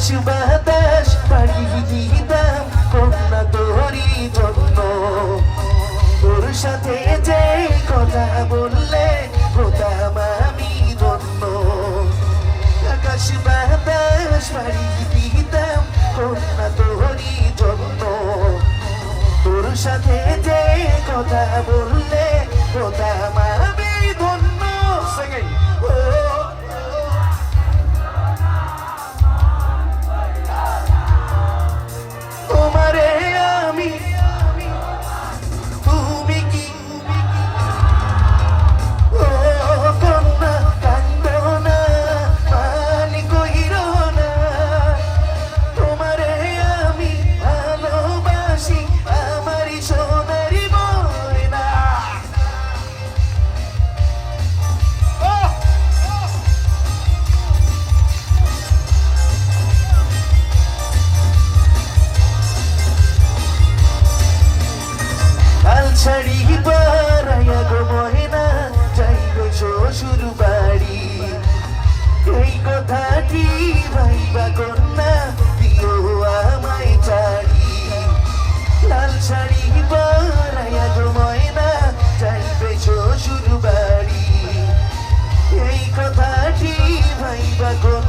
আকাশ বাতাস পাড়ি দিতাম কন্যা তোরই জন্য তোর সাথে যে কথা বললে হতাম আমি ধন্য আকাশ বাতাস পাড়ি দিতাম কন্যা তোরই জন্য তোর সাথে যে কথা বললে হতাম আমি ধন্য তোমারে আমি তুমি কি ও কন্যা কান্দো না মালিক হইরো না তোমারে আমি ভালোবাসি আমারই সোনারি ময়না লাল শাড়ি পরাইয়া গো ময়না যাইবে শ্বশুর বাড়ি এই কথাটি ভাইবা কন্যা দিও আমায় ছাড়ি লাল শাড়ি পরাইয়া গো ময়না যাইবে শ্বশুর বাড়ি এই কথাটি ভাইবা কন্যা